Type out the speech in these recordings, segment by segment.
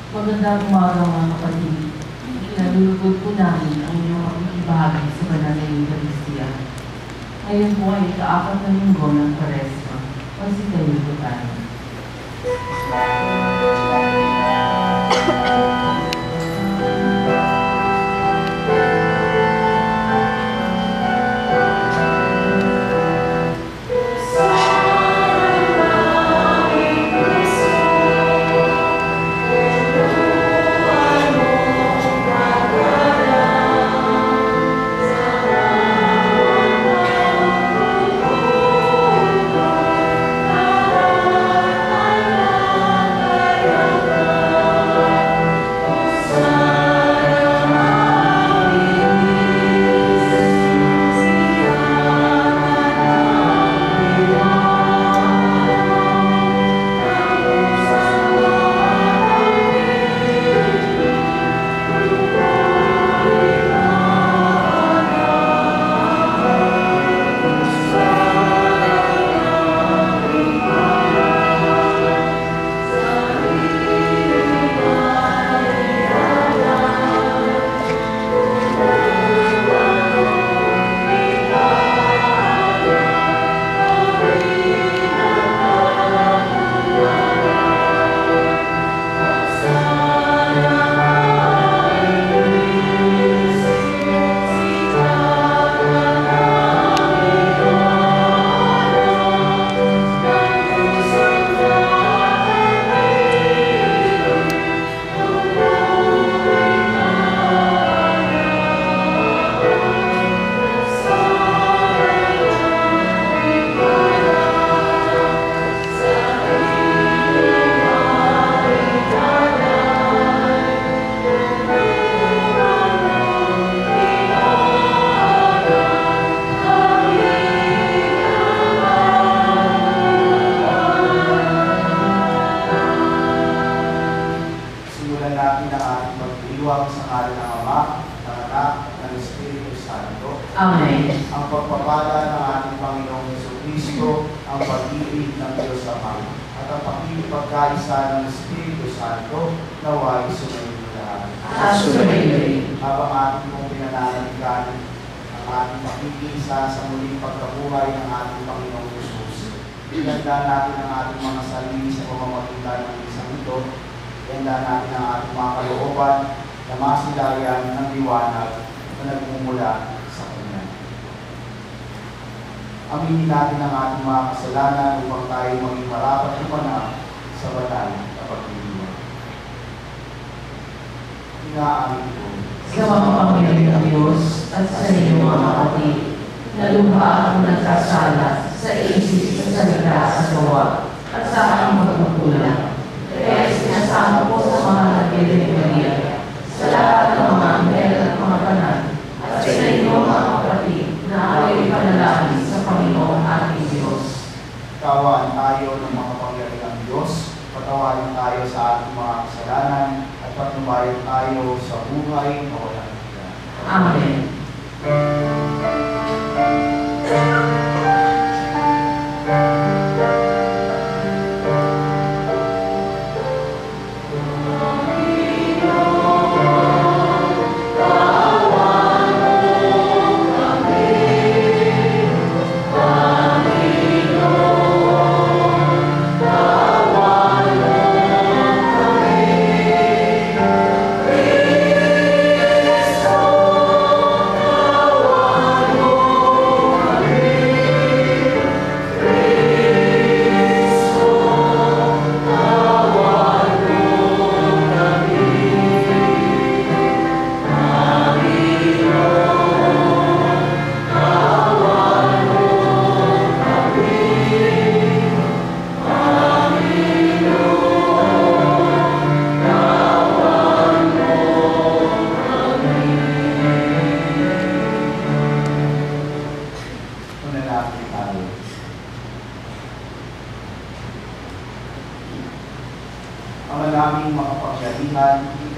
Magandang umaga mga kapatid. Ikinalulugod po namin ang inyong makikibahagi sa banal na Eucharistia. Ngayon po ay ika-4 na linggo ng Kwaresma. Magsitayo po tayo. Aminin natin ang ating mga kasalanan upang tayo maging marapat umanap sa banal na pagdiriwang. Inaamin ko sa makapangyarihan ng Diyos at sa inyong mga kapatid, na lumha ang nagkasala sa isip, sa salita, sa gawa, at sa aking pagkukulang. Kaya sinasama ko sa mga nagbiling Maria, sa lahat ng mga anghel at mga banal, at sa inyong mga kapatid, na ako'y panalangin sa Panginoon ating Diyos. Kawan tayo ng mga pangyarihan ng Diyos, patawarin tayo sa ating mga kasalanan, at patnubayan tayo sa buhay na walang hanggan. Amen.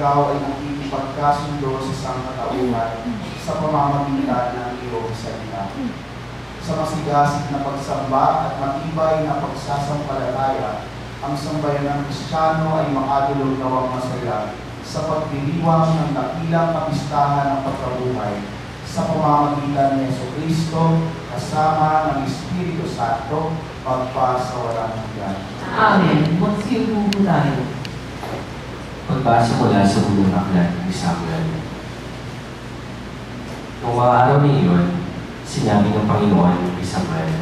Ikaw ay nakikipagkasundo sa sangkatauhan sa pamamagitan ng iyong salita. Sa masigasig na pagsamba at matibay na pagsasampalataya, ang sambayanang Kristiyano ay makadulog nawang masaya sa pagdiriwang ng dakilang kapistahan ng pagkabuhay sa pamamagitan ni Jesucristo kasama ng Espiritu Santo pagpasawalang hanggan. Amen. Magsiupo po tayo. Pagbasa mula sa unang aklat ni Samuel. Noong mga araw na iyon, sinabi ng Panginoon kay Samuel,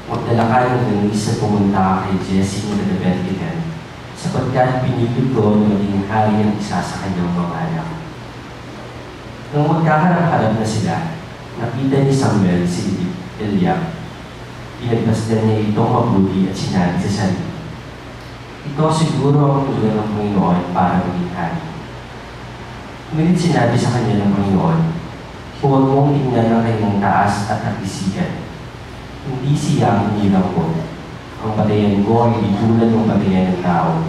"Magdala ka ng langis at pumunta kay Jesse ng Bethlehem, sapagkat pinili ko na maging hari ang isa sa kanyang mga anak." Nung magkaharap-harap na sila, nakita ni Samuel si Eliab. Pinagmasdan niya itong mabuti at sinabi sa sarili, "Ito siguro ang tulad ng Panginoon para maging hari." Ngunit sinabi sa kanya ng Panginoon, "Huwag mong tingnan ang kanyang taas at nakisigan. Hindi siya ang hinirang ko. Ang batayan ko ay hindi tulad ng batayan ng tao.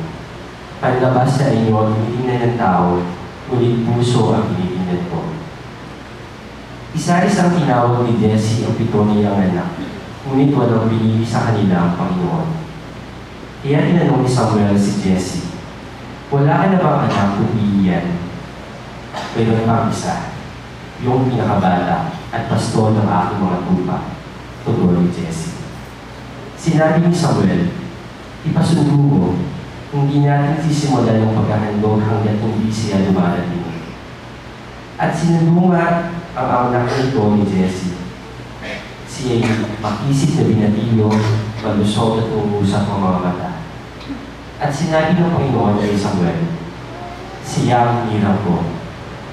Panlabas sa inyo ang tinitingnan ng tao, ngunit puso ang tinitingnan ko." Isa-isang tinawag ni Jesse ang 7 niyang anak, ngunit walang pinili sa kanila ang Panginoon. Kaya tinanong ni Samuel si Jesse, "Wala ka na bang anak kundi iyan?" "Mayroon pang isa, yung pinakabata at pastor ng aking mga tupa," tugon ni Jesse. Sinabi ni Samuel, "Ipasundo mo, hindi natin sisimulan ng paghahandog hanggat hindi siya dumarating." At sinundo nga ang anak nito ni Jesse. Siya'y makisig na binatilo, malusog at umusap ang mga mata. At sinabi ng Panginoon kay Samuel, "Siya ang hinirang ko.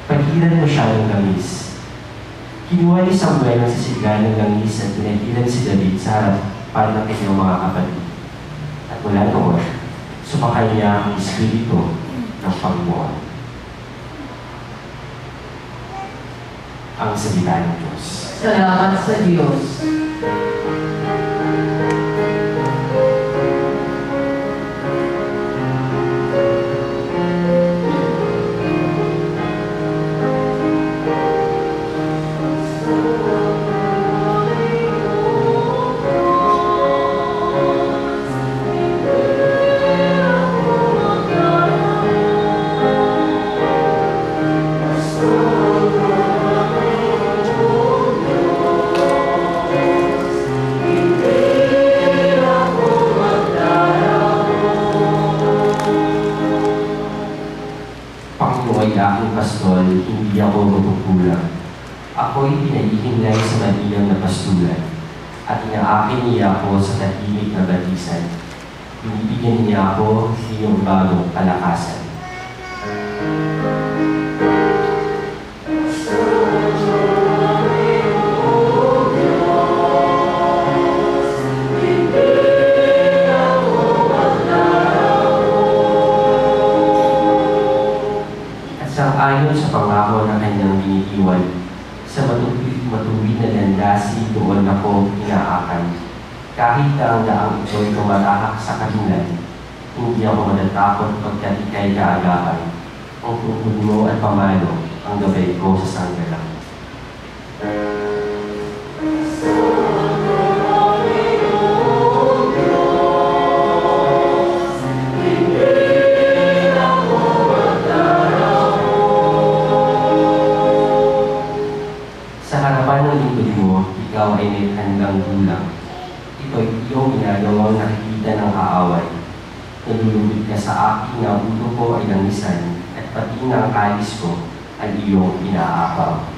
Paghiran mo siya ng langis." Kinuha ni Samuel ang sisigahan ng langis at pinahiran si David sa harapan ng kanyang mga kapatid. At mula noon, sumakay niya ang Espiritu ng Panginoon. Ang salita ng Diyos. Salamat sa Diyos. Hindi ako magkukulang. Ako'y pinaihinlay sa madilang na pastulan, at inaakin niya ako sa tahimik na batisan. Binibigyan niya ako ng iyong bagong kalakasan. Ayon sa pangako ng kanyang binitiwan, sa matuwid na landasi doon ako inaakay. Kahit ang daang ito'y tumatahak sa kahilan, hindi ako matatakot pagkat ika'y kaagapay. Ang tungkod mo at pamalo ang gabay ko sa sanggalang. Ikaw ay may handang gulang. Ito'y iyong ginagawang nakikita ng kaaway. Nalulubid ka sa akin na ulo ko ay langisan, at pati ng kalis ko ay iyong inaapaw.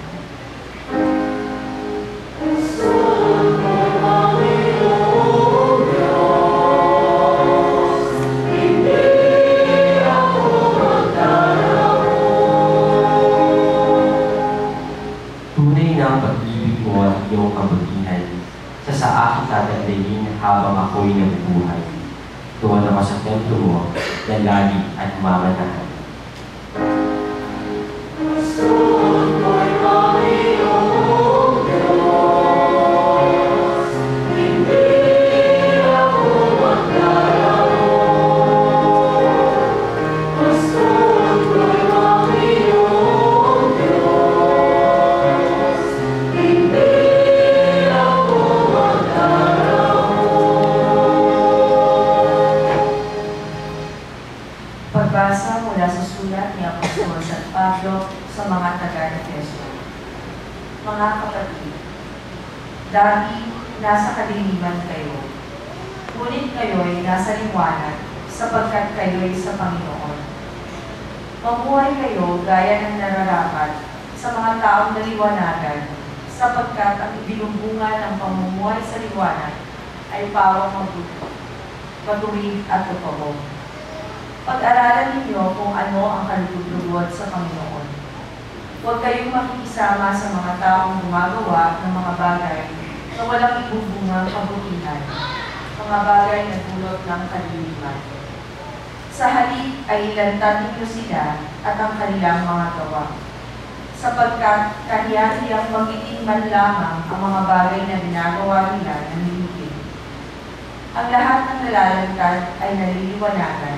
Tunay na ang pag-ibig mo at iyong kabutihan sa akin tatagdayin habang ako'y nabubuhay. Doon ako sa templo mo na lagi at mamanahan. sulat ni Apostol San Pablo sa mga taga-Efeso. Mga kapatid, dati nasa kadiliman kayo, ngunit kayo'y nasa liwanag sapagkat kayo'y sa Panginoon. Mamuhay kayo gaya ng nararapat sa mga taong naliwanagan sapagkat ang ibinumbunga ng pamumuhay sa liwanag ay pawang mabuti, matuwid at totoo. Pag-aralan ninyo kung ano ang kalugod-lugod sa Panginoon. Huwag kayong makikisama sa mga taong gumagawa ng mga bagay na walang ibubungang kabutihan, mga bagay na dulot ng kadiliman. Sa halip ay ilantad ninyo sila at ang kanilang mga gawa, sapagkat kahiyang magiting man lamang ang mga bagay na ginagawa nila ng lihim. Ang lahat ng nalalantad ay naliliwanagan,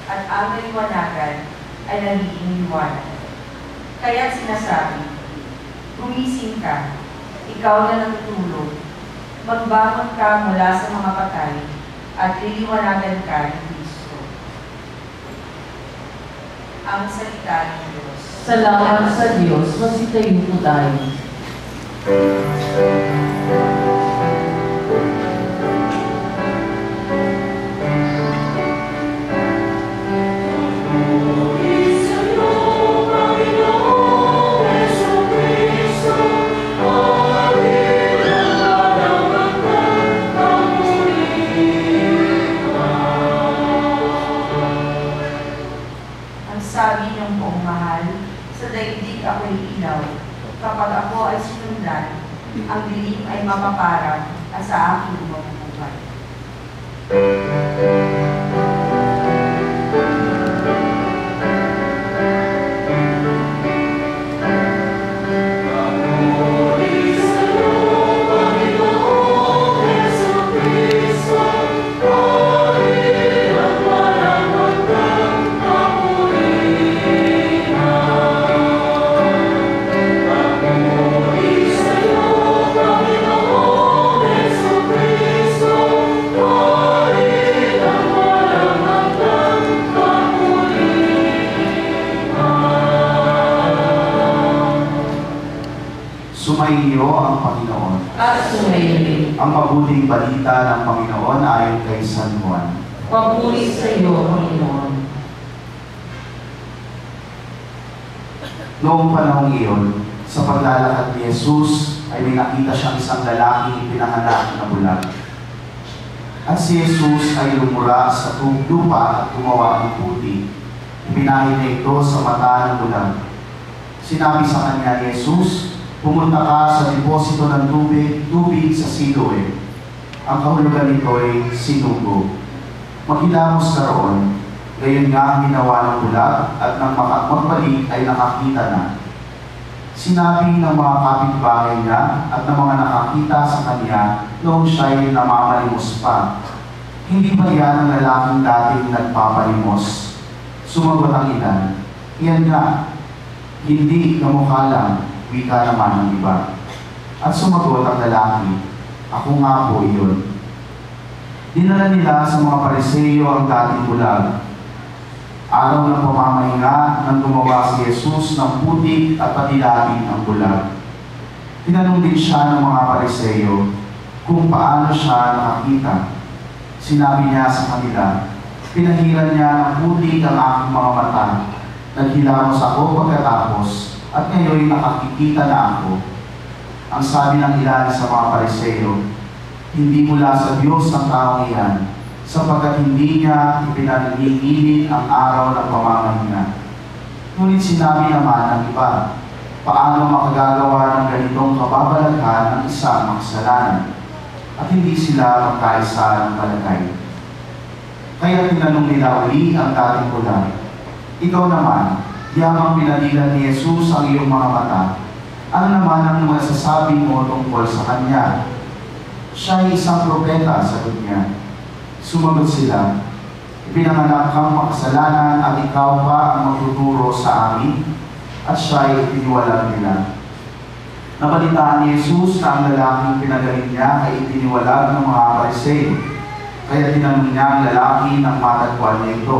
at ang naliwanagan ay nagiging liwanag. Kaya sinasabi, gumising ka, ikaw na natutulog, magbangon ka mula sa mga patay, at liliwanagan ka ni Kristo. Ang salita ng Diyos. Salamat sa Diyos, masitayin po tayo. Sabi ng buong mahal, sa daigdig ako'y ilaw. Kapag ako ay sinundan, ang dilim ay mapaparang at sa aking mabubuhay. Sumainyo ang Panginoon. At sumayin. Ang mabuting balita ng Panginoon ayon kay San Juan. Papuri sa iyo, Panginoon. Noong panahong iyon, sa paglalakad ni Jesus, ay may nakita siyang isang lalaking ipinanganak na bulag. At si Jesus ay lumura sa lupa at gumawa ng puti. Ibinahin niya ito sa mata ng bulag. Sinabi sa kanya ni Jesus, pumunta ka sa deposito ng tubig sa Siloe. Ang kahulugan nito ay sinugo. Maghilamos ka roon, gayon nga ang ginawa ng bulag at nang magbalik ay nakakita na. Sinabi ng mga kapitbahay niya at ng mga nakakita sa kanya noong siya'y namamalimos pa, hindi ba yan ang lalaking dating nagpapalimos? Sumagot ang ilan, iyan nga, hindi kamukha lang, wika naman ng iba. At sumagot ang lalaki, ako nga po iyon. Dinala nila sa mga Pariseo ang dating bulag. Araw ng pamamahinga nang gumawa si Jesus ng putik at patilabi ng bulag. Tinanong din siya ng mga Pariseo kung paano siya nakakita. Sinabi niya sa kanila, pinahiran niya ng putik ang aking mga mata. Naghilamos ako pagkatapos at ngayon nakakikita na ako. Ang sabi ng ilan sa mga Pariseo, hindi mula sa Diyos ang taong iyan, sapagkat hindi niya ipinanggigilid ang araw ng pamamahinga. Ngunit sinabi naman ng iba, paano makagagawa ng ganitong kababalaghan ng isang makasalanan, at hindi sila magkaisa ng palagay. Kaya tinanong nila uli ang dating bulag, ikaw naman, yamang pinadilan ni Jesus ang iyong mga mata, ano naman ang masasabi mo tungkol sa Kanya? Siya ay isang propeta, sagot niya. Sumagot sila, ipinanganak kang makasalanan at ikaw pa ang magtuturo sa amin, at siya ay itiniwalag nila. Nabalitaan ni Jesus na ang lalaking pinagaling niya ay itiniwalag ng mga Pariseo, kaya tinanong niya ang lalaki nang matagpuan niya ito.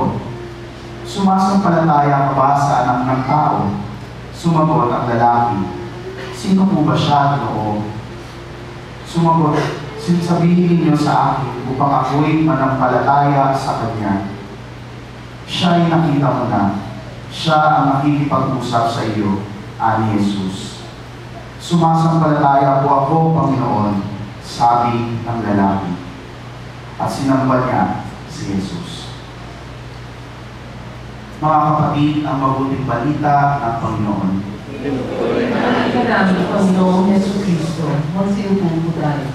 Sumasampalataya ka ba sa anak ng tao? Sumagot ang lalaki, sino po ba siya, Ginoo? Sumagot, sabihin ninyo sa akin upang ako'y manampalataya sa Kanya. Siya'y nakita mo na, siya ang nakikipag-usap sa iyo, ani Jesus. Sumasampalataya po ako, Panginoon, sabi ng lalaki. At sinamba niya si Jesus. Mga kapatid, ang mabuting balita ng Panginoon. Ika namin, Panginoong Yesu Cristo, magsiupo po tayo.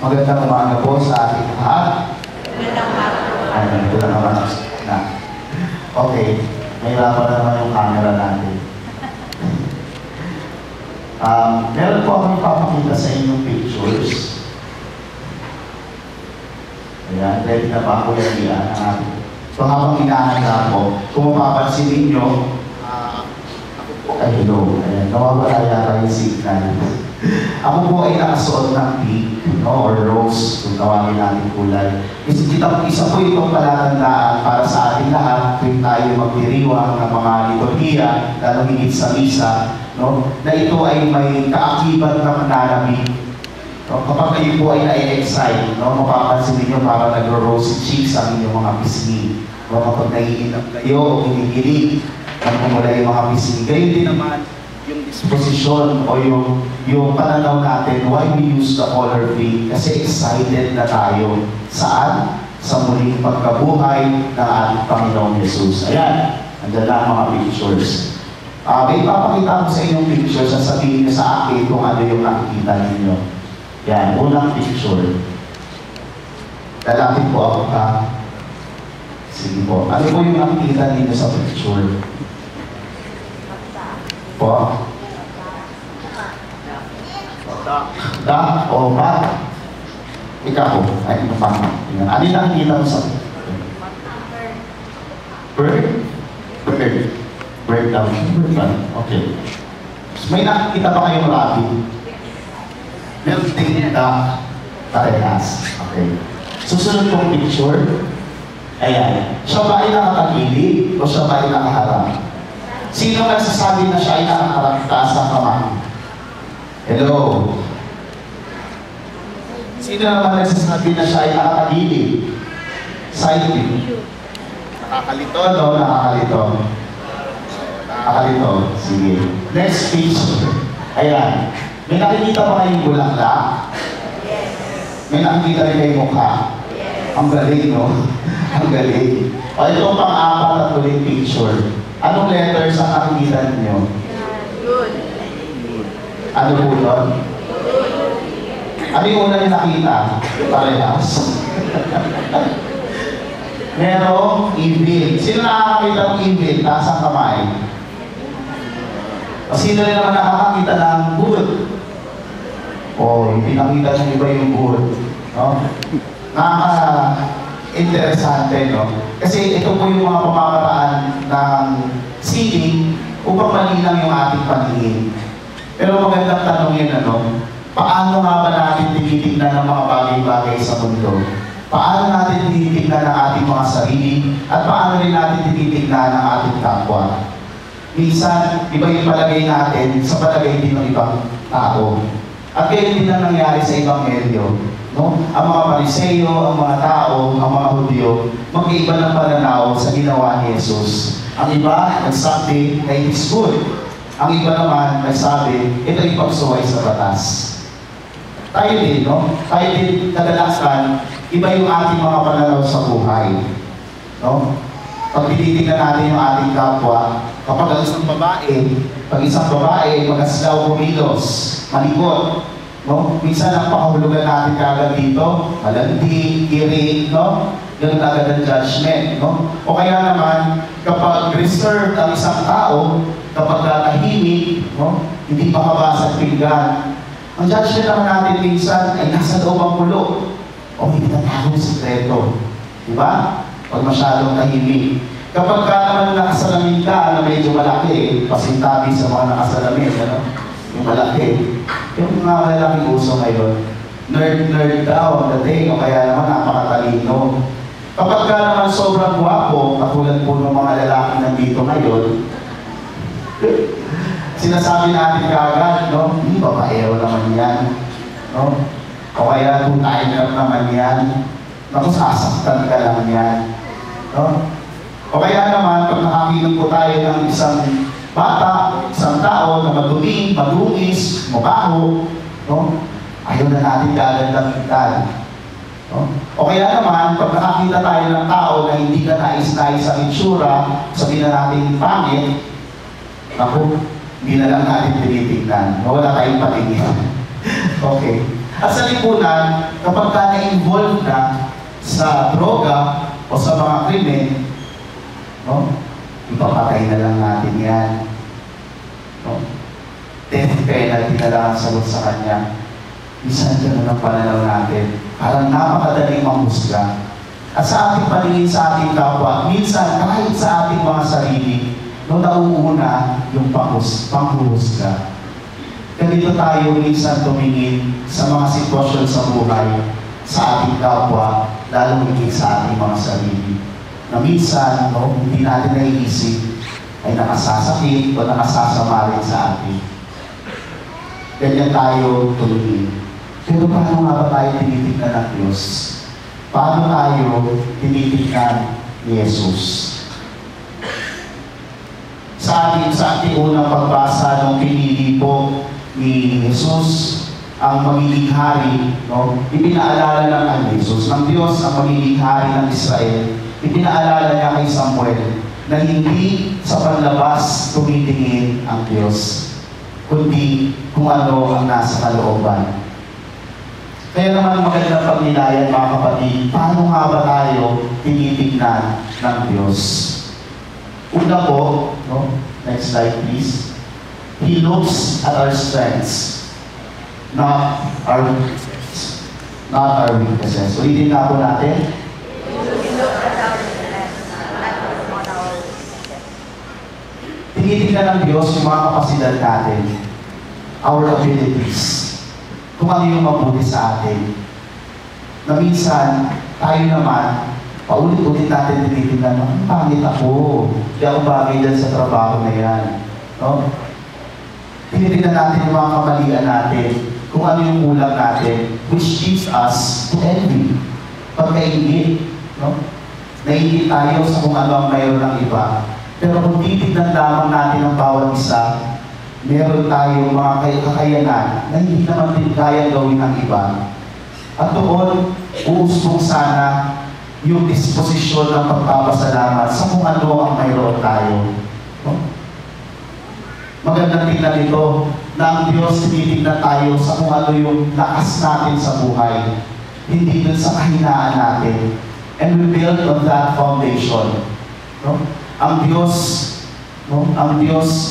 Magandang umaga po sa ating lahat. Ay, ito na naman. Okay, mahirapan na naman yung camera natin. Meron po akong ipapakita sa inyong pictures. Ayan, ready na ba ako yung iyan ang ating. So habang inahanda ko, kung mapapansin ninyo, ay hello, ayan, nawawala yata yung signal. Ako po ay nakasuot ng pink, no, or rose, kung tawagin natin kulay. Isa po itong palatandaan para sa ating lahat kung tayo magdiriwang ng mga liturhiya, lalo higit sa misa, no, na ito ay may kaakibat na mananamig. No, kapag kayo po ay na-excite, no, mapapansin ninyo para nagro-rosy cheeks ang inyong mga pisngi. No, kapag naiinap kayo o kinikilig, nagmumula yung mga pisngi. Gayon din naman yung disposition o yung pananaw natin, why we use the color pink? Kasi excited na tayo. Saan? Sa muling pagkabuhay ng ating Panginoong Jesus. Ayan, andyan na ang mga pictures. May ipapakita ko sa inyong pictures at sabihin niyo sa akin kung ano yung nakikita ninyo. Yan, unang picture. Lalapit po ako ka. Sige po. Ano po yung nakikita ninyo sa picture? Po? Da o bat? Ikaw po. Ay, ito pa. Ano yung nakikita mo sa picture? Bird? Bird. Bird down. Okay. May nakikita pa kayong rabbit? Melting duck parehas. Okay. Susunod kong picture. Ayan. Siya ba ay nakatagilid o siya ba ay nakaharap? Sino nagsasabi na siya ay nakaharap taas ang kamay? Hello? Sino naman nagsasabi na siya ay nakatagilid? Side view. Nakakalito, no? Nakakalito. Nakakalito. Sige. Next picture. Ayan. May nakikita pa kayong bulaklak? Yes. May nakikita rin kayong mukha? Yes. Ang galing, no? Ang galing. O ito pang-apat at ulit picture. Anong letters ang nakikita niyo? Good. Ano po yun? Ano yung una niyo nakita? Parehas. Merong evil. Sino nakakakita ng evil? Taas ang kamay. O sino rin naman nakakakita ng good? O, pinakita ng iba yung good. No? Nakaka-interesante, no? Kasi ito po yung mga pamamaraan ng seeing upang malilang yung ating paningin. Pero magandang tanong yun, ano? Paano nga ba natin tinitignan ng mga bagay-bagay sa mundo? Paano natin tinitignan ng ating mga sarili? At paano rin natin tinitignan ng ating kapwa? Minsan, iba yung palagay natin sa palagay din ng ibang tao. At ganyan din ang nangyari sa ibang medyo. No? Ang mga Pariseo, ang mga tao, ang mga Hudyo, mag-iiba ng pananaw sa ginawa ni Jesus. Ang iba, nagsabi na it is good. Ang iba naman, nagsabi, ito ay pagsuway sa batas. Tayo din, no? Tayo din, kadalasan, iba yung ating mga pananaw sa buhay. No? Pag tinitingnan natin yung ating kapwa, kapag pag isang babae, mag-aslaw kumilos, malikot, no? Minsan ang pakahulugan natin kagad dito, malandi, iring, no? Yun agad ang judgment, no? O kaya naman, kapag reserved ang isang tao, kapag tahimik, no? Hindi makabasa at pinggan, ang judgment naman natin minsan ay nasa loob ang pulo. O hindi na tayo ng sikreto. Diba? Pag masyadong tahimik. Kapag ka naman nakasalamin ka na medyo malaki, pasintabi sa mga nakasalamin, ano? Yung malaki. Yung mga malalaking uso ngayon, nerd daw ang dating, o kaya naman napakatalino. Kapag ka naman sobrang gwapo, katulad po ng mga lalaki nandito ngayon, sinasabi natin kaagad, no? Babaero naman yan. No? O kaya two-timer naman yan. Naku, sasaktan ka lang yan. No? O kaya naman, pag nakakilang po tayo ng isang bata, isang tao na madumi, madungis, mabaho, no? Ayaw na natin gagandang-gitan. No? O kaya naman, pag nakakita tayo ng tao na hindi ka nais-nais ang itsura, sabihin na natin pangit, naku, hindi na lang natin tinitignan. Wala tayong patingin. Okay. At sa lipunan, kapag ka na-involve na sa droga o sa mga krimen, no? Ipapatay na lang natin yan. No? Death penalty na lang ang sagot sa kanya. Minsan gano'n ang pananaw natin. Parang napakadaling mahusga. At sa ating paningin sa ating kapwa, minsan kahit sa ating mga sarili, no, nauuna yung panghuhusga. Ganito tayo minsan tumingin sa mga sitwasyon sa buhay, sa ating kapwa, lalo higit sa ating mga sarili. Na minsan, no, hindi natin naiisip, ay nakasasakit o nakasasama rin sa atin. Ganyan tayo tumingin. Pero paano nga ba tayo tinitignan ng Diyos? Paano tayo tinitignan ni Jesus? Sa ating unang pagbasa nung pinili po ni Jesus ang magiging hari, no? Ipinaalala ng Jesus, ng Diyos ang magiging hari ng Israel. Ipinaalala niya kay Samuel na hindi sa panlabas tumitingin ang Diyos, kundi kung ano ang nasa kalooban. Kaya naman magandang pagnilayan, mga kapatid, paano nga ba tayo tinitignan ng Diyos? Una po, no? Next slide please. He looks at our strengths, not our weaknesses. Ulitin na po natin. Tinitignan ng Diyos yung mga kapasidad natin, our abilities, kung ano yung mabuti sa atin. Na minsan, tayo naman, paulit-ulit natin tinitignan, ang pangit ako, hindi ako bagay dyan sa trabaho na yan. No? Tinitignan natin yung mga kamalian natin, kung ano yung kulang natin, which leads us to envy. Pagkaingit, no? Naingit tayo sa kung ano ang mayroon ng iba. Pero kung titignan lamang natin ang bawat isa, meron tayong mga kakayanan na hindi naman din kaya gawin ng iba. At doon, uusbong sana yung disposisyon ng pagpapasalamat sa kung ano ang mayroon tayo. No? Magandang tingnan ito na ang Diyos tinitignan tayo sa kung ano yung lakas natin sa buhay, hindi dun sa kahinaan natin. And we build on that foundation. No? Ang Diyos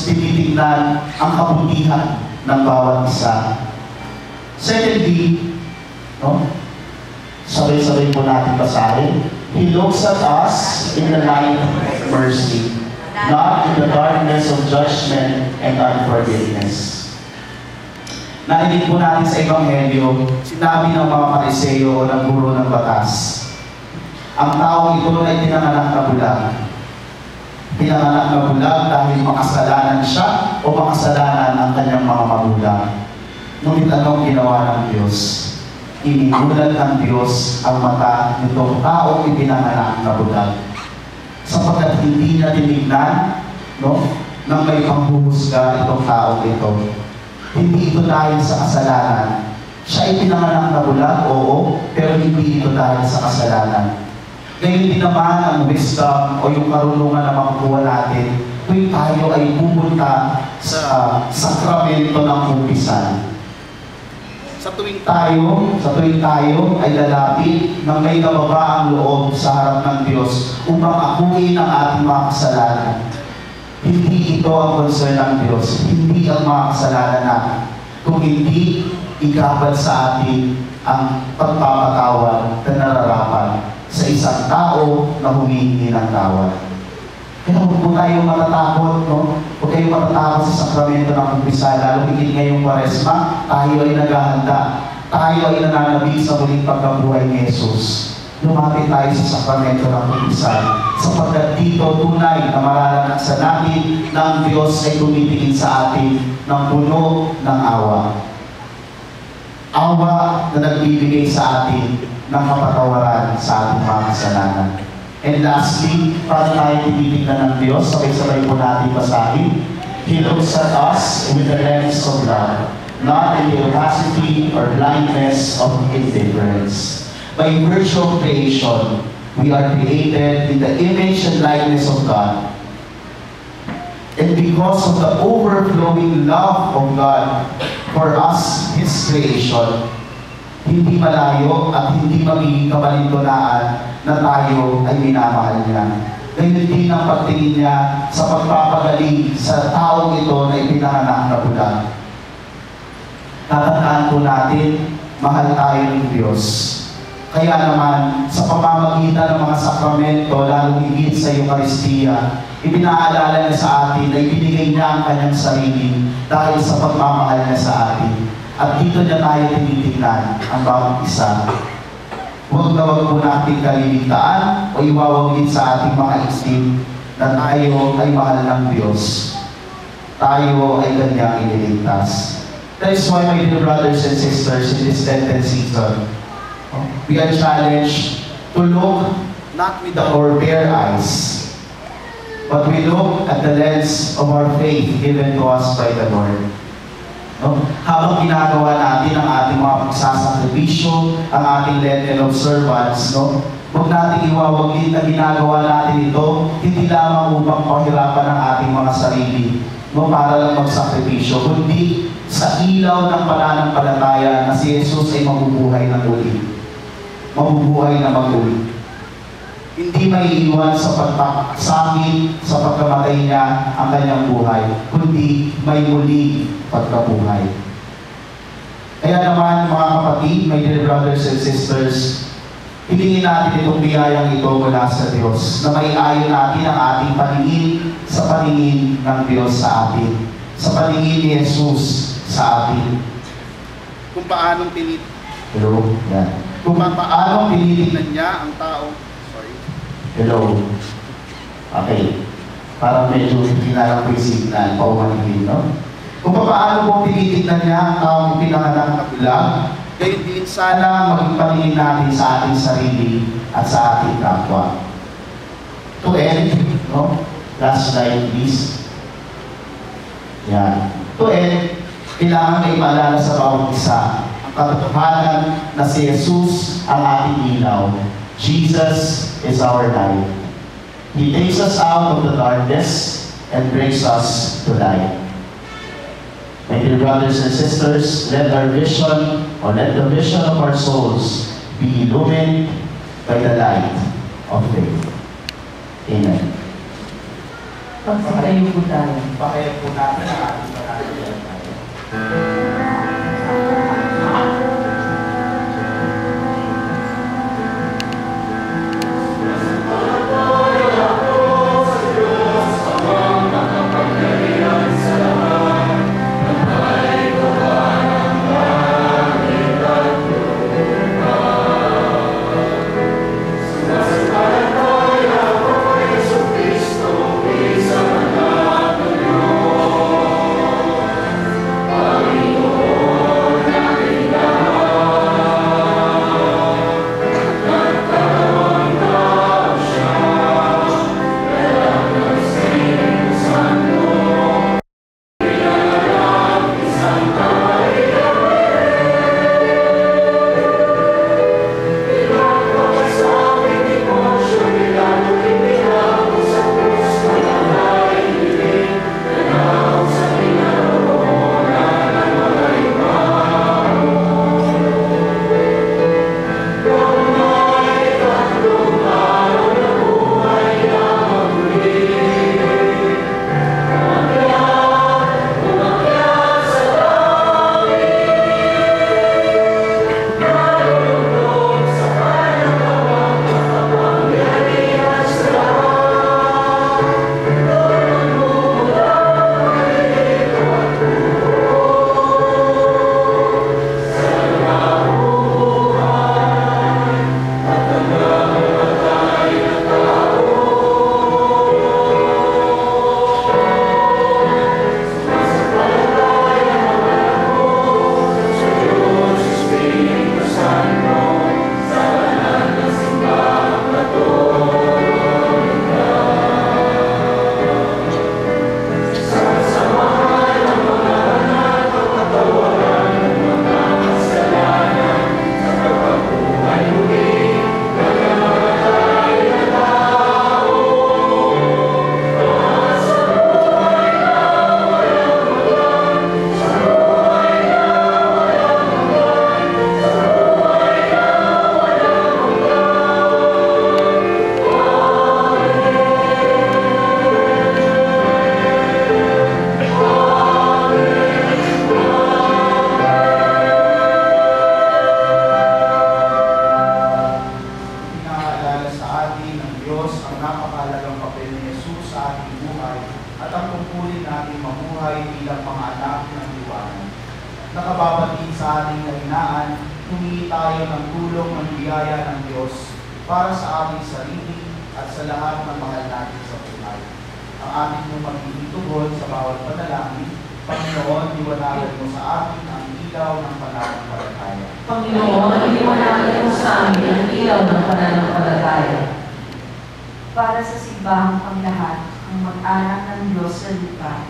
tinitignan ang kabutihan ng bawat isa. Secondly, no? Sabay-sabay po natin basahin. He looks at us in the light of mercy, not in the darkness of judgment and unforgiveness. Narinig po natin sa Ebanghelyo, sinabi ng mga Pariseo o ng guro ng batas, ang taong ito ay pinanganak na bulag. Pinanganak na bulag dahil makasalanan siya o makasalanan ang kanyang mga magulang. Ngunit anong ginawa ng Diyos? Iniulat ng Diyos ang mata nitong taong ipinanganak na bulag. Sapagkat hindi niya tinignan, no, nang may panghuhusga itong taong ito. Hindi ito dahil sa kasalanan. Siya ay pinanganak na bulag, oo, pero hindi ito dahil sa kasalanan. Ngayon din naman ang wisdom o yung karunungan na makukuha natin tuwing tayo ay pupunta sa sakramento ng umpisan. Sa tuwing tayo ay lalapit ng may kababaang loob sa harap ng Diyos upang akuin ang ating mga kasalanan. Hindi ito ang concern ng Diyos, hindi ang mga kasalanan natin. Kung hindi, igabad sa atin ang pagpapatawad na nararapat sa isang tao na humihingi ng tawad. Kaya huwag po tayo matatakot, no? Huwag kayo matatakot sa sakramento ng umpisa, lalo higit ngayong Kwaresma, tayo ay naghahanda. Tayo ay nananabik sa muling pagkabuhay ni Jesus. lumapit tayo sa sakramento ng kapisan, sapagkat dito tunay na mararanasan natin na ang Diyos ay tumitingin sa atin ng puno ng awa. Awa na nagbibigay sa atin ng kapatawaran sa ating mga kasalanan. And lastly, para tayo tinitingnan ng Diyos, sabay-sabay po natin basahin. He looks at us with the lens of love, not in the opacity or blindness of indifference. By virtue of creation, we are created in the image and likeness of God. And because of the overflowing love of God for us, His creation, hindi malayo at hindi magiging kabalintunaan na tayo ay minamahal niya. Gayun din ang pagtingin niya sa pagpapagaling sa taong ito na ipinanganak na bulag. Tatandaan po natin, mahal tayo ng Diyos. Kaya naman, sa pamamagitan ng mga sakramento, lalo higit sa Eucharistia, ipinaalala niya sa atin na ibinigay niya ang kanyang sarili dahil sa pagmamahal niya sa atin. At dito niya tayo tinitingnan ang bawat isa. Huwag na huwag po natin kaliligtaan o iwawagin sa ating mga isip na tayo ay mahal ng Diyos. Tayo ay kanyang iniligtas. That is why, my dear brothers and sisters, in this Lenten season, we are challenged to look not with our bare eyes, but we look at the lens of our faith given to us by the Lord. Habang ginagawa natin ang ating mga pagsasakripisyo, ang ating Lenten observance, huwag natin iwawagin na ginagawa natin ito hindi lamang upang pahirapan ang ating mga sarili, para lang magsakripisyo, kundi sa ilaw ng pananampalataya na si Jesus ay mabubuhay na muli. Mabubuhay na maguli. Hindi maiiwan sa pagkasakit, sa pagkamatay niya ang kanyang buhay, kundi may muli pagkabuhay. Kaya naman, mga kapatid, my dear brothers and sisters, hilingin natin itong biyayang ito mula sa Diyos, na maiayon natin ang ating paningin sa paningin ng Diyos sa atin, sa paningin ni Jesus sa atin. Kung paanong tinitingnan niya ang tao. Hello. Okay. Parang medyo hindi na lang po yung signal, paumanigin, no? Kung paano po tinitignan niya ang taong pinanganak na bulag, gayon din sana maging paningin natin sa ating sarili at sa ating kapwa. To end, last slide please. Yan. To end, kailangan may maalala sa bawat isa ang katotohanan na si Jesus ang ating ilaw. Jesus is our light. He takes us out of the darkness and brings us to light. My dear brothers and sisters, let the vision of our souls be illumined by the light of faith. Amen. Pagsitayo po tayo. Pakaya po natin ang ating pananampalataya. Amen. sa ating buhay at ang tungkulin natin mamuhay bilang mga anak ng liwanag. Nakababatid sa ating kahinaan, humingi tayo ng tulong ng biyaya ng Diyos para sa ating sarili at sa lahat ng mahal natin sa buhay. Ang ating mong magtitugod sa bawat panalangin, Panginoon, liwanagan mo sa atin ang ilaw ng pananampalataya. Panginoon, liwanagan mo sa amin ang ilaw ng pananampalataya. Para sa simbahang panglahat, ang mag-anak ng Diyos sa lupa,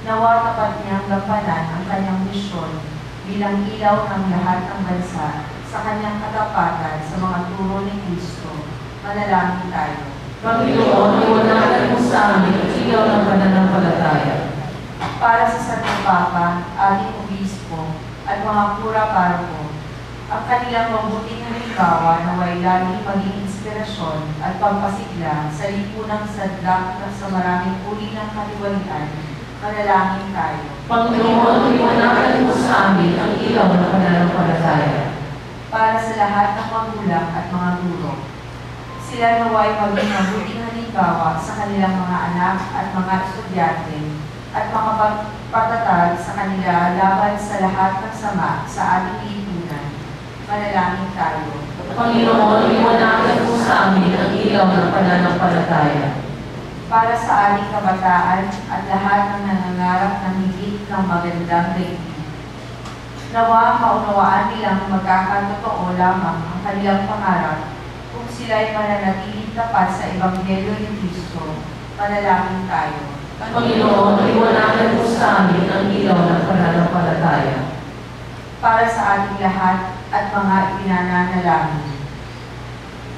nawa tapat niyang gampanan ang kanyang misyon bilang ilaw ng lahat ng bansa sa kanyang katapatan sa mga turo ni Kristo. Manalangin tayo. Panginoon, liwanagan mo sa amin ang ilaw ng pananampalataya. Para sa Santo Papa, ating obispo, at mga pura paroko, ang kanilang mabuting halimbawa na way laging maging inspirasyon at pampasigla sa lipunang sadlak sa maraming uri ng katiwalian. Manalangin tayo. Panginoon, liwanagan mo sa amin ang ilaw ng pananampalataya. Para sa lahat ng magulang at mga guro, sila naway maging mabuting halimbawa sa kanilang mga anak at mga estudyante at makapagpatatag sa kanila laban sa lahat ng sama sa ating lipunan. Manalangin tayo. Panginoon, liwanagan mo sa amin ang ilaw ng pananampalataya. Para sa ating kabataan at lahat ng nangangarap ng higit ng magandang daigdig, nawa maunawaan nilang magkakatotoo lamang ang kanilang pangarap kung sila'y mananatiling tapat sa Ebanghelyo ni Kristo. Manalangin tayo. Panginoon, liwanagan mo sa amin ang ilaw ng pananampalataya. Para sa ating lahat at mga ipinananalangin,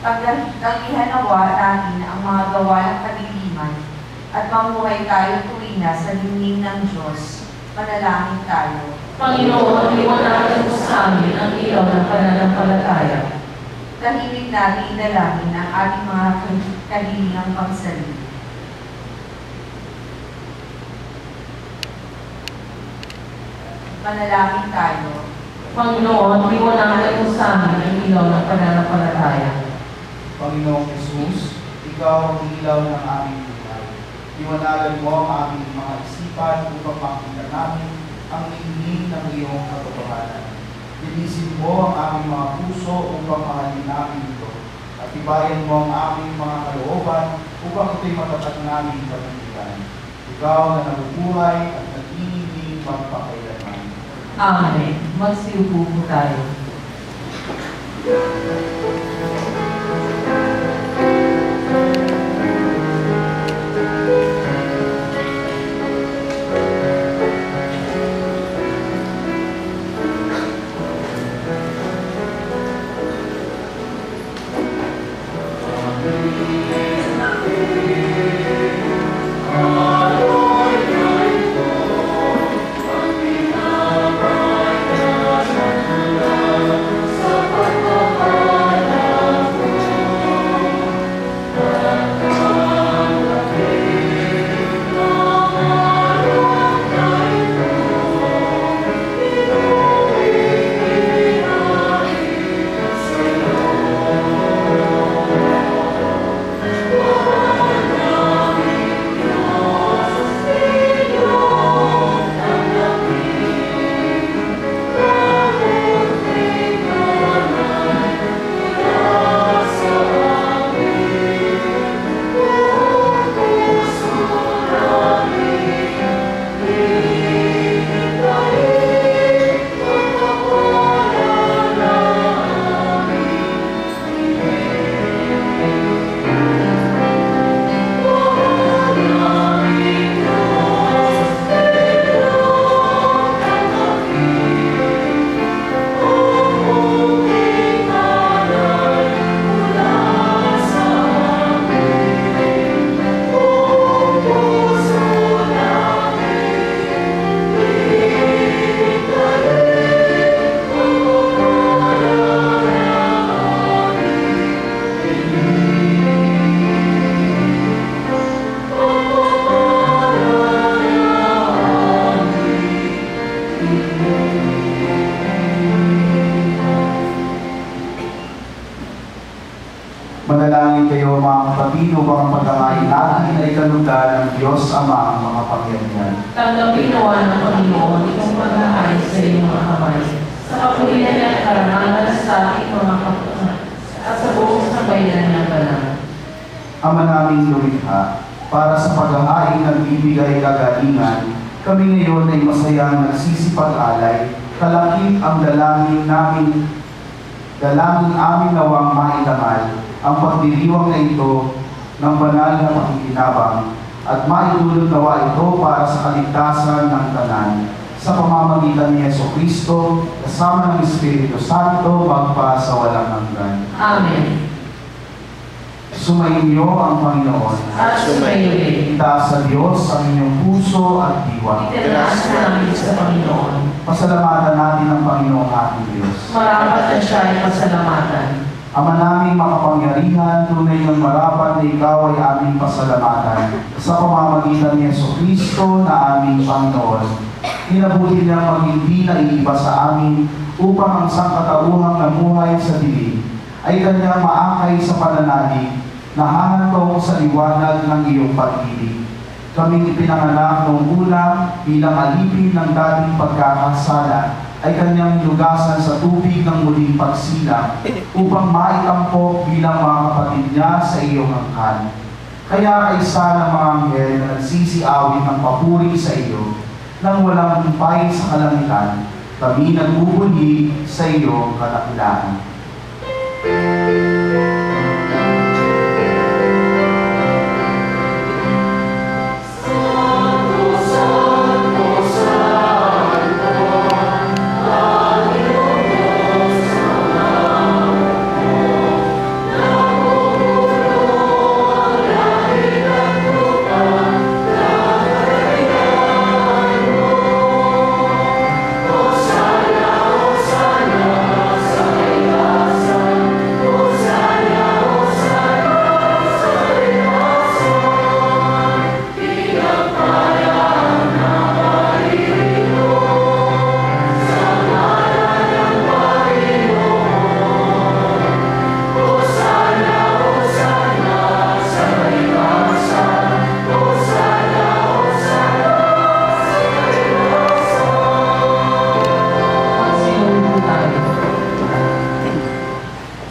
tanggihan nawa natin ang mga gawa ng kadiliman at mamuhay tayo tuwina sa lingling ng Diyos. Manalangin tayo. Panginoon, liwanagan mo sa amin ang ilaw ng pananampalataya. Tahimik natin idalangin ang ating mga kadilingang pagsali. Manalangin tayo. Panginoon, liwanagan mo sa amin ang ilaw ng pananampalataya. Panginoong Jesus, Ikaw ang ilaw ng aming buhay. Liwanagan mo ang aming mga isipan upang makita namin ang lingling ng iyong katotohanan. Linisin mo ang aming mga puso upang mahalin namin ito. At tibayan mo ang aming mga kalooban upang ito'y matatag namin panindigan. Ikaw na nabubuhay at nag-iibig magpakailanman. Amen. Magsiupo po tayo. Sa pagpapala ng Diyos Ama ang mga pangyarihan. Tanggapin nawa ng Panginoon itong pag-aayos sa iyong mga kamay. Sa kapulinan niya at karangalan sa ating mga kapatid at sa buong sambayanan niya banal. Ama naming lumikha, para sa pag-ahain nagbibigay kagalingan, kami ngayon ay masayang nagsisipag-alay, kalakip ang dalangin amin nawang maitangal, ang pagdiriwang na ito ng banal na pakikinabang, at maidulot nawa ito para sa kaligtasan ng tanan, sa pamamagitan ni Jesucristo, kasama ng Espiritu Santo, magpa sa walang hanggan. Amen. Sumainyo ang Panginoon. At sumayin. Itaas sa Diyos ang inyong puso at diwa. Itinaas namin sa Panginoon. Pasalamatan natin ang Panginoong ating Diyos. Marapat na siya ay pasalamatan. Ama naming makapangyarihan, tunay ng marapat na ikaw ay aming pasalamatan sa pamamagitan ni Jesucristo na aming Panginoon. Inabuti niya mag-hindi na iiba sa amin upang ang sangkatauhang namuhay sa dilim ay kanyang maakay sa pananalig na hahantong sa liwanag ng iyong pag-ibig. Kaming ipinanganak noong una bilang alipin ng dating pagkakasala ay kanyang nilugasan sa tubig ng muling pagsilang upang maitampok bilang mga kapatid niya sa iyong angkan. Kaya kaisa ng mga anghel na nagsisiawit ng papuri sa iyo nang walang humpay sa kalangitan, kami nagbubuli sa iyong kadakilaan.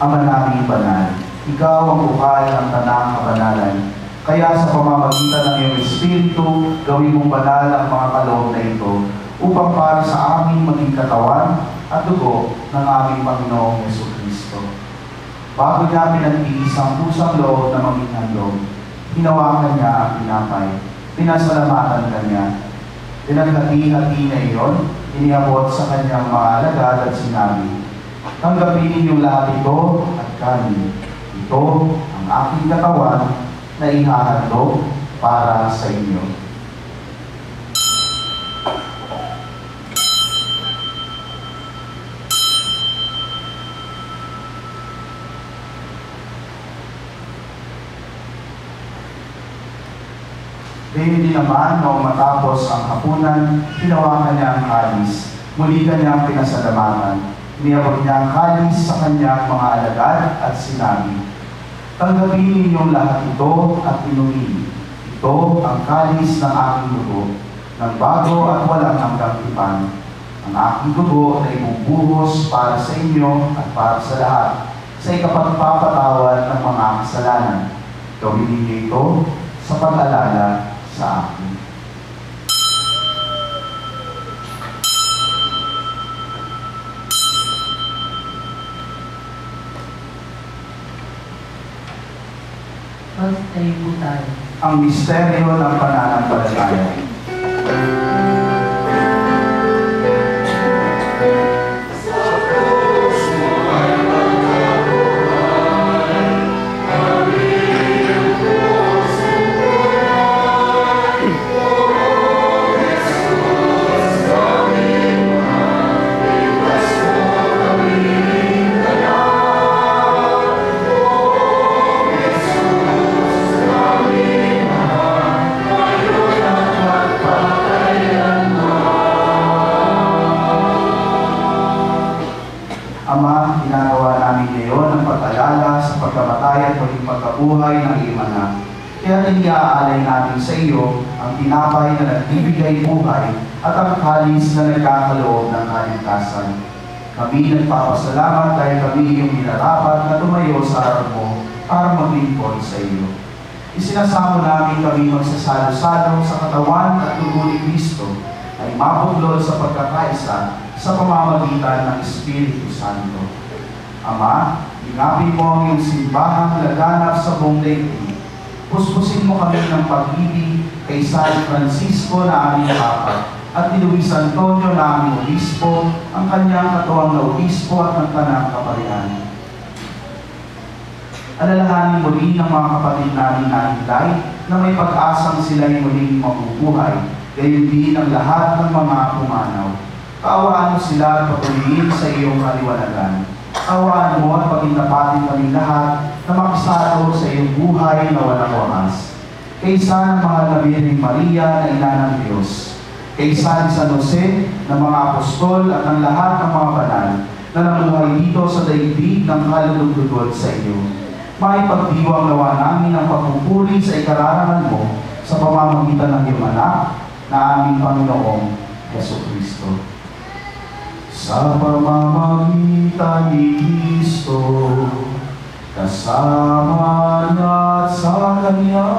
Ama naming banal, ikaw ang bukay ng tanang kabanalan. Kaya sa pamamagitan ng iyong Espiritu, gawin mong banal ang mga kaloob na ito upang para sa aming maging katawan at dugo ng aming Panginoong Jesucristo. Bago niya pinagtiis ang pusang loob na maging handog, hinawakan niya ang pinapay, pinasalamatan kanya. Pinaghati-hati na iyon, iniabot sa kanyang mga alagad at sinabi, tanggapin ninyong lahat ito at kanin. Ito ang aking katawan na ihahandog para sa inyo. Ganyan din naman, noong matapos ang hapunan, hinawakan niya ang kalis. Muli kanyang pinasalamatan. Iniyabot niya ang kalis sa kanyang mga alagad at sinabi, tanggapin ninyong lahat ito at inumin. Ito ang kalis ng aking dugo, ng bago at walang hanggang tipan. Ang aking dugo na ibubuhos para sa inyo at para sa lahat, sa ikapagpapatawad ng mga kasalanan. Gawin ninyo ito sa pag-alala sa akin. Tayo po tayo. Ang misteryo ng pananampalataya. Ama, ginagawa namin ngayon ang pag-alala sa pagkamatay at maging pagkabuhay ng iyong anak. Kaya iniaalay natin namin sa iyo ang tinapay na nagbibigay buhay at ang kalis na nagkakaloob ng kaligtasan. Kami nagpapasalamat dahil kami iyong minarapat na tumayo sa harap mo para maglingkod sa iyo. Isinasamo namin kami magsasalo-salo sa katawan at dugo ni Kristo ay mabuklod sa pagkakaisa sa pamamagitan ng Espiritu Santo. Ama, ingapin mo ang iyong simbahang laganap sa buong daigdig. Puspusin mo kami ng pag-ibig kay San Francisco na aming Papa at ni Luis Antonio na aming Obispo, ang kanyang katuwang na Obispo at ng Tanang Kaparian. Alalahanin muli ng mga kapatid namin na hinday na may pag-asang sila'y muling mabubuhay, gayon din ang lahat ng mga pumanaw. Kaawaan mo sila at patuloyin sa iyong kaliwanagan. Kaawaan mo at pagintapatin kami lahat na makisalo sa iyong buhay na walang wakas. Kaysa ng mga nabi ni Maria na ina ng Diyos, kaysa ni San Jose ng mga apostol at ng lahat ng mga banal na namuhay dito sa daigdig ng kalulugod sa iyo. Maipagdiwang nawa namin ang pagpupuri sa ikararangan mo sa pamamagitan ng iyong anak na aming Panginoong Jesucristo. Sa pamamagitan ni Kristo, kasama niya at sa Kanya,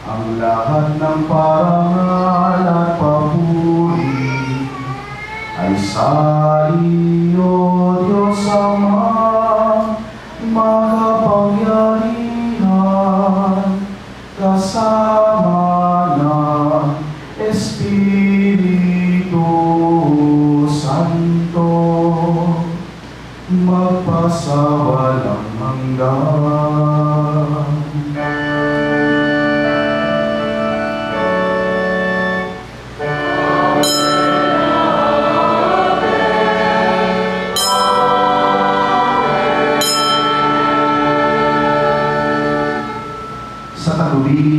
ang lahat ng parangal at papuri ay sa iyo, Diyos Ama, makapangyarihan, kasama ng Espiritu Santo, magpasawalang hanggan.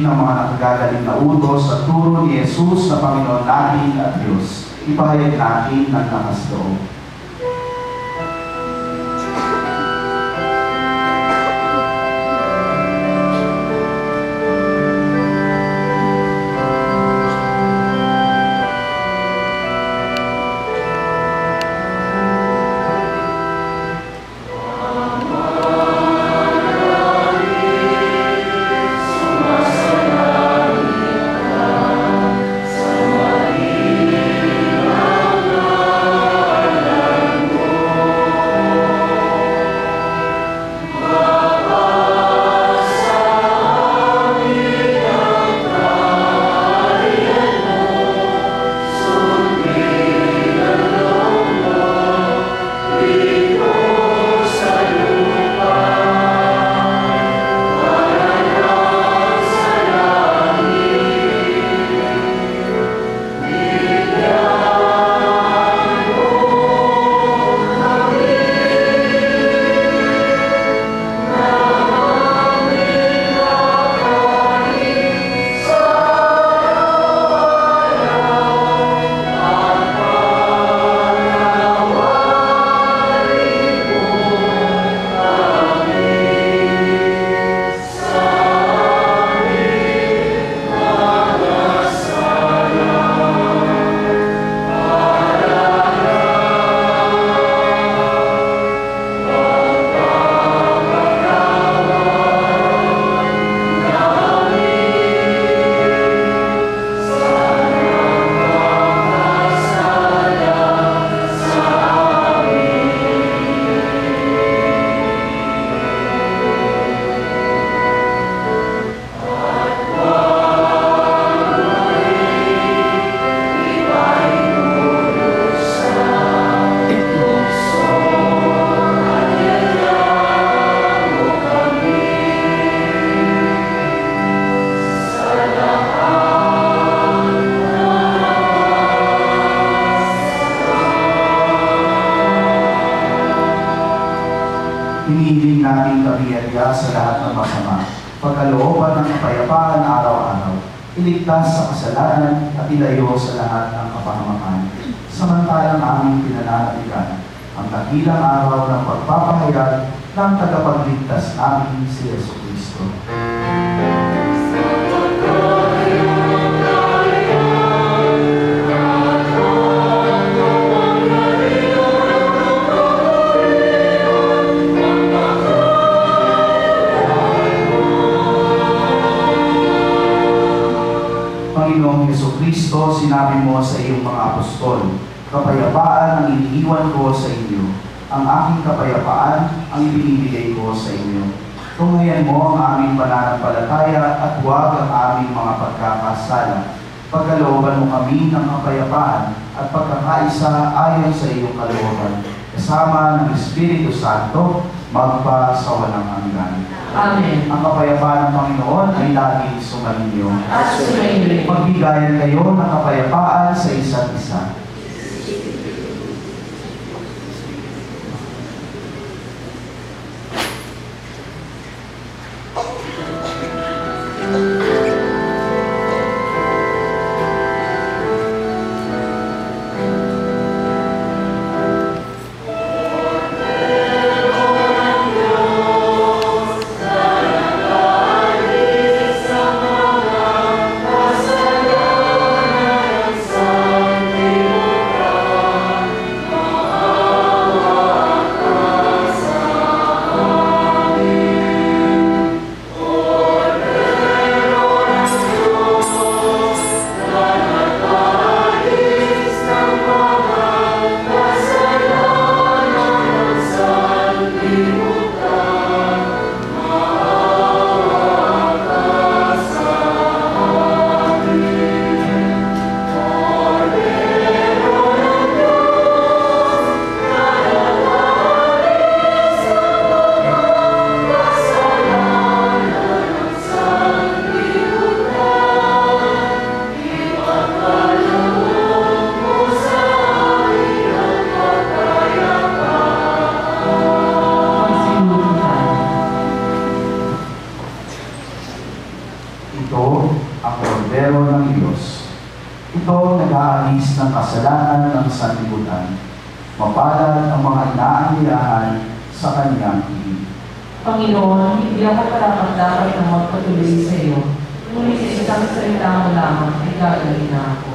Ng mga nakagagaling na utos at turo ni Jesus na Panginoon natin at Diyos, ipahayag natin ng lakas loob. Hinihiling namin kabiyaya sa lahat ng masama, pagkalooban ng kapayapaan araw-araw, iligtas sa kasalanan at ilayo sa lahat ng kapahamakan. Samantalang aming pinananatigan ang dakilang araw ng pagpapahayag ng tagapagligtas namin si Jesucristo. Panginoong Jesucristo, sinabi mo sa iyong mga apostol, kapayapaan ang iniiwan ko sa inyo. Ang aking kapayapaan ang ibinibigay ko sa inyo. Tunghayan mo ang aming pananampalataya at huwag ang aming mga pagkakasala. Pagkalooban mo kami ng kapayapaan at pagkakaisa ayon sa iyong kalooban, kasama ng Espiritu Santo, magpa sa walang hanggan. Amen. Ang kapayapaan ng Panginoon ay laging sumainyo. At sumainyo. Magbigayan kayo ng kapayapaan sa isa't isa. Kasalanan ng sanlibutan, mapalad ang mga inaanyayahan sa kanyang ibig. Panginoon, hindi ako dapat na magpatuloy sa iyo. Ngunit sa isang salita mo lamang ay gagawin na ako.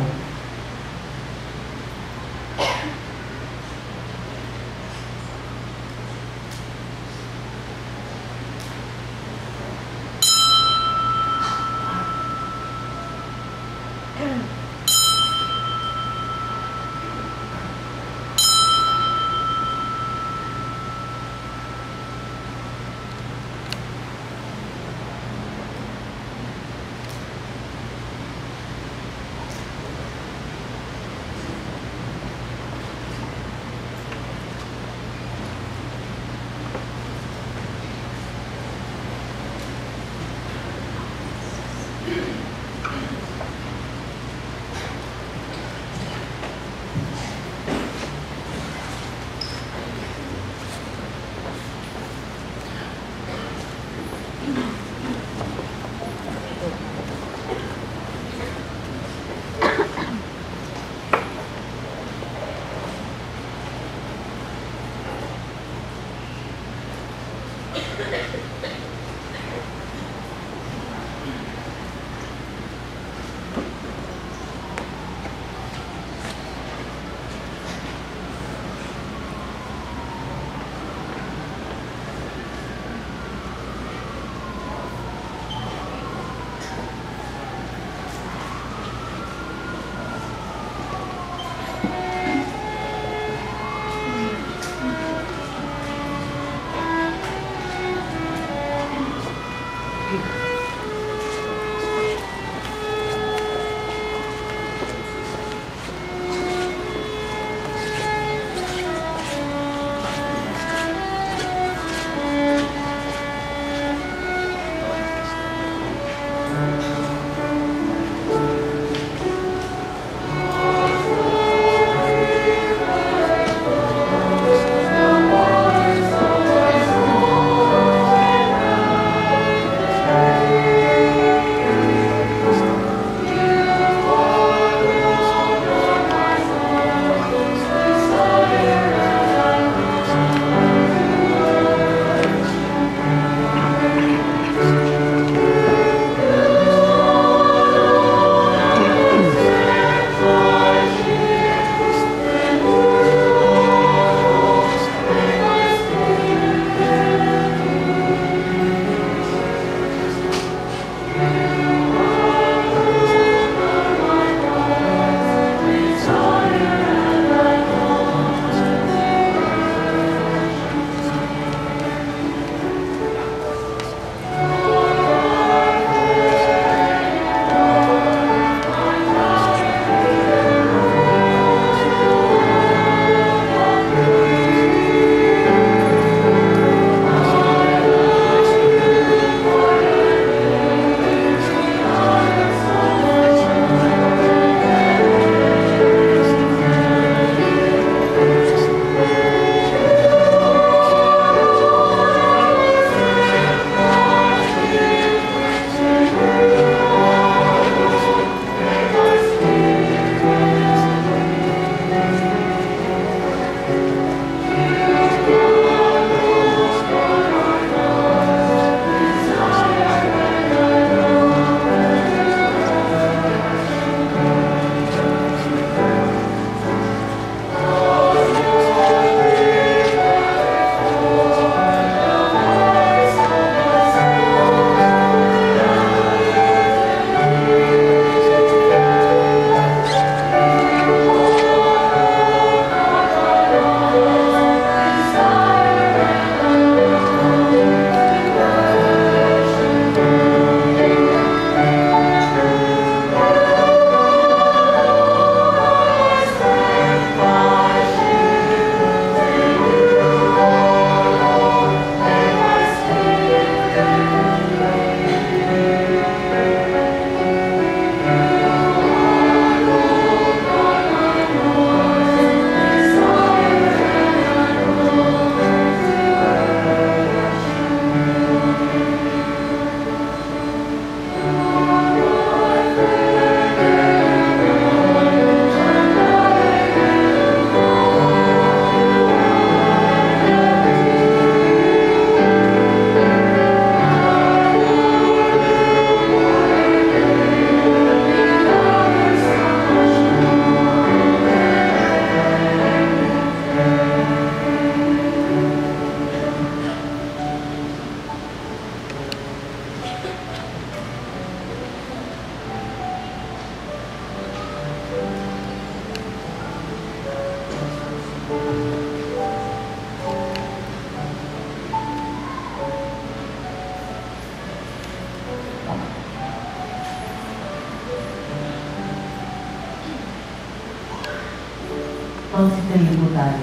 Magsitayo po tayo.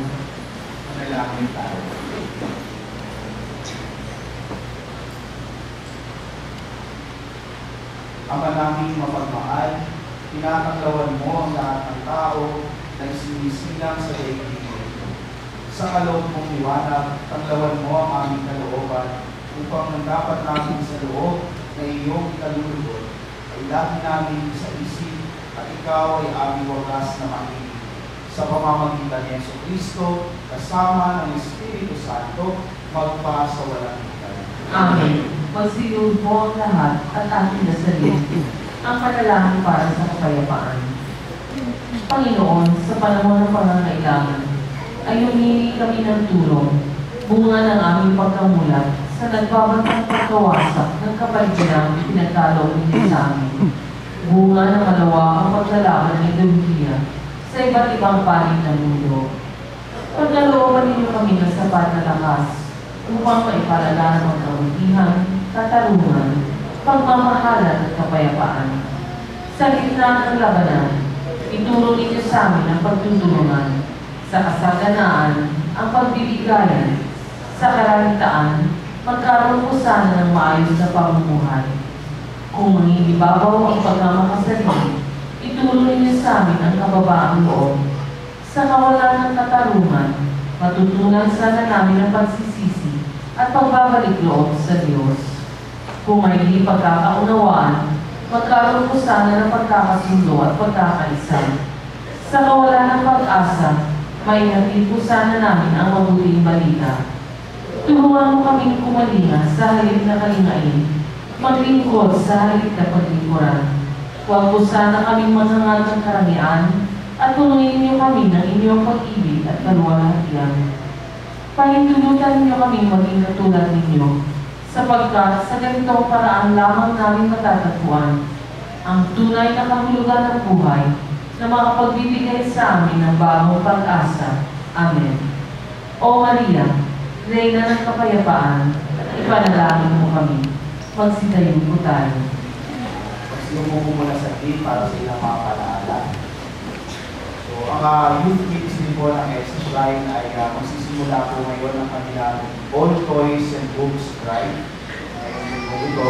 Manalangin tayo. Ama naming mapagmahal, tinatanglawan mo ang lahat ng tao na isinisilang sa daigdig ito. Sa kaloob mong liwanag, tanglawan mo ang aming kalooban upang nang dapat namin sa loob na iyong ikalulugod ay lagi namin sa isip at ikaw ay aming wagas na makinig. Sa pamamagitan ni Jesucristo, kasama ng Espiritu Santo, magpa sa walang hanggan. Amen. Magsiyo po ang lahat at ating nasalin ang panalangin para sa kapayapaan. Panginoon, sa panahon ng pangangailangan, ay humingi kami ng tulong, bunga ng aming pagkamulat sa nagbabantang pagkawasak ng kapaligiran pinagkaloob ninyo sa amin. Bunga ng malawakang paglalaban ng ideolohiya sa iba't ibang panig ng mundo. Pagkalooban ninyo kami ng sapat na lakas upang maipalagaan ang kabutihan, katarungan, pagmamahalan at kapayapaan. Sa gitna ng labanan, ituro ninyo sa amin ang pagtutulungan, sa kasaganaan, ang pagbibigayan, sa karamitaan, magkaroon po sana ng maayos na pamumuhay. Kung mangingibabaw ang pagmamakasarili, ituro ninyo sa amin ang kababaang loob. Sa kawalan ng katarungan, matutunan sana namin ang pagsisisi at pagbabalik loob sa Diyos. Kung may hindi pagkakaunawaan, magkaroon po sana ng pagkakasundo at pagkakaisa. Sa kawalan ng pag-asa, may hatid po sana namin ang mabuting balita. Tulungan mo kaming kumalinga sa halip na kalingain, maglingkod sa halip na paglingkuran. Huwag po sana kaming manghangad ng karangian at punungin niyo kami ng inyong pag-ibig at kaluwalhatian. Pahintulutan niyo kaming maging katulad ninyo, sapagkat sa ganitong paraan lamang namin matatagpuan ang tunay na kahulugan ng buhay na makapagbibigay sa amin ng bagong pag-asa. Amen. O Maria, Reyna ng Kapayapaan, ipanalangin mo kami. Magsitayo po tayo. Magsiyo mo muna sa team para sa ilang mga palaala. So, ang youth ministry po ng Extra Shrine ay magsisimula po ngayon ng kanilang all toys and books drive. Ito.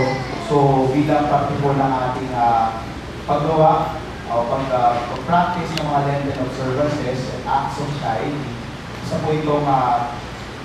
So, bilang parte po ng ating paggawa o pag-practice ng mga Lenten observances and acts of charity, isa po itong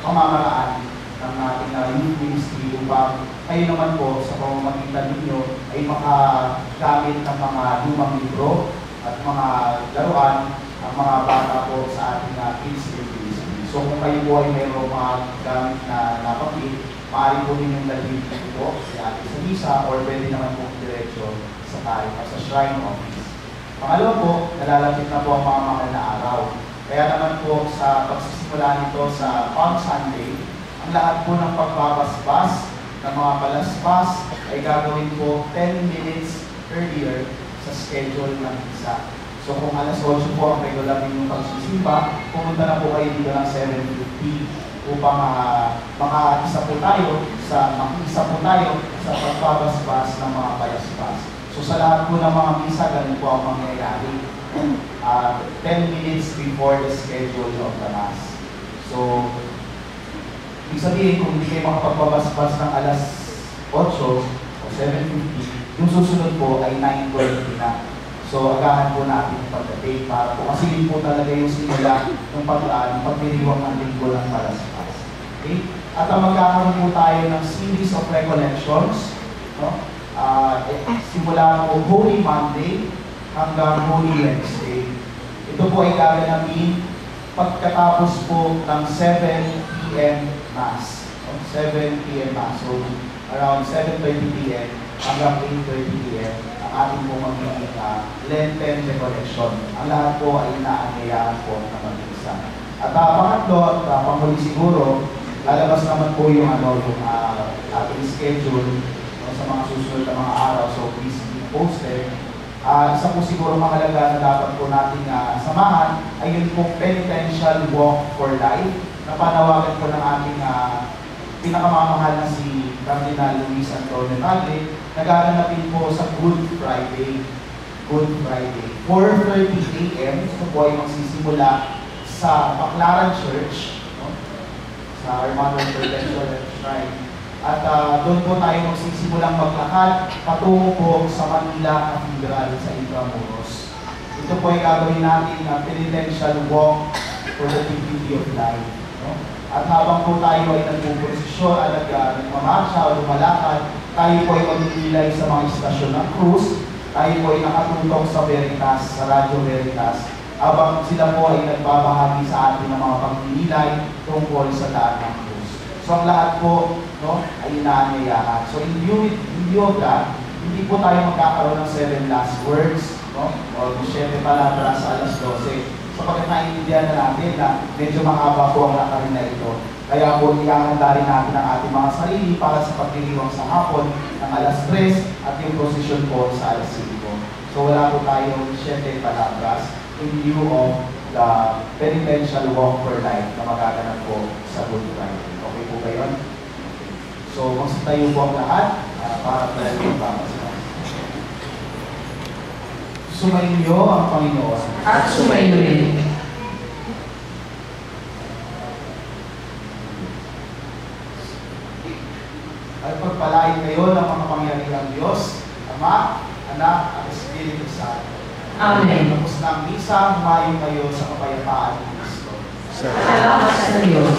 pamamaraan ng ating youth ministry upang kayo naman po sa pamamagitan ninyo ay makagamit ng mga lumang libro at mga laruan ang mga bata po sa ating kids ministry. So kung kayo po ay mayroong mga gamit na napakit, maaari po ninyong dalhin po sa ating sa misa or pwede naman po diretsyo sa tayo sa shrine office. Pangalawa po, nalalapit na po ang mga mahal na araw. Kaya naman po sa pagsisimula nito sa Palm Sunday, ang lahat po ng pagbabasbas ng mga palaspas ay gagawin po 10 minutes earlier sa schedule ng misa. So kung alas 8 po ang regular ninyong pagsisimba, pumunta na po kayo dito ng 7:50 upang makaisa po tayo sa pagbabasbas ng mga palaspas. So sa lahat po ng mga misa, ganun po ang mangyayari. 10 minutes before the schedule of the Mass. So, ibig sabihin, kung hindi kayo makapagbabasbas ng alas 8 o 7:50, yung susunod po ay 9:20 na. So, agahan po natin yung pagdating para po kasi yun po talaga yung simula ng pagdiriwang ng linggo ng palaspas. Okay? At magkakaroon po tayo ng series of recollections, no? Simula po Holy Monday hanggang Holy Wednesday. Ito po ay gaganapin pagkatapos po ng 7 p.m. Mass. 7 p.m. Mass. So, around 7:30 p.m. hanggang 8:30 p.m. ang ating po magiging Lenten recollection. Ang lahat po ay inaanyayahan po na mag-isa. At pangatlo, at panghuli siguro, lalabas naman po yung ating schedule sa mga susunod na mga araw. So, please be posted. Isa po siguro mahalaga na dapat po nating samahan ay yun po penitential walk for life na panawagan po ng ating pinakamamahal na si Cardinal Luis Antonio Tagle na gaganapin po sa Good Friday. 4:30 a.m. Ito po ay magsisimula sa Baclaran Church, no? Sa Our Mother Perpetual Shrine. At doon po tayo magsisimulang maglakad patungo po sa Manila Cathedral sa Intramuros. Ito po ay gagawin natin na penitential walk for the dignity of life. No? At habang po tayo ay nagpuposisyon at nagmamarcha o lumalakad, tayo po ay magpipilay sa mga istasyon ng krus, tayo po ay nakatutok sa Veritas, sa Radyo Veritas, habang sila po ay nagbabahagi sa atin ng mga pagpilay tungkol sa daan ng krus. So ang lahat po, no, ay inaanyayahan. So in view of that, hindi po tayo magkakaroon ng 7 last words, no? O 7 palabras sa alas 12. Sapagkat naiintindihan na natin na medyo mahaba po ang lakarin na ito. Kaya po ihahanda rin natin ang ating mga sarili para sa pagdiriwang sa hapon ng alas 3 at yung prosesyon po sa alas 5. So wala po tayong 7 palabras in view of the penitential walk for life na magaganap po sa Good Friday. Okay po ba yun? So magsitayo po ang lahat para tayo magpapasalamat. Sumainyo ang Panginoon. At sumayo rin. At pagpalain kayo ng makapangyarihang Diyos, Ama, Anak, at Espiritu Santo. Amen. Tapos na ang misa, humayo kayo sa kapayapaan ng Kristo. Salamat sa Diyos.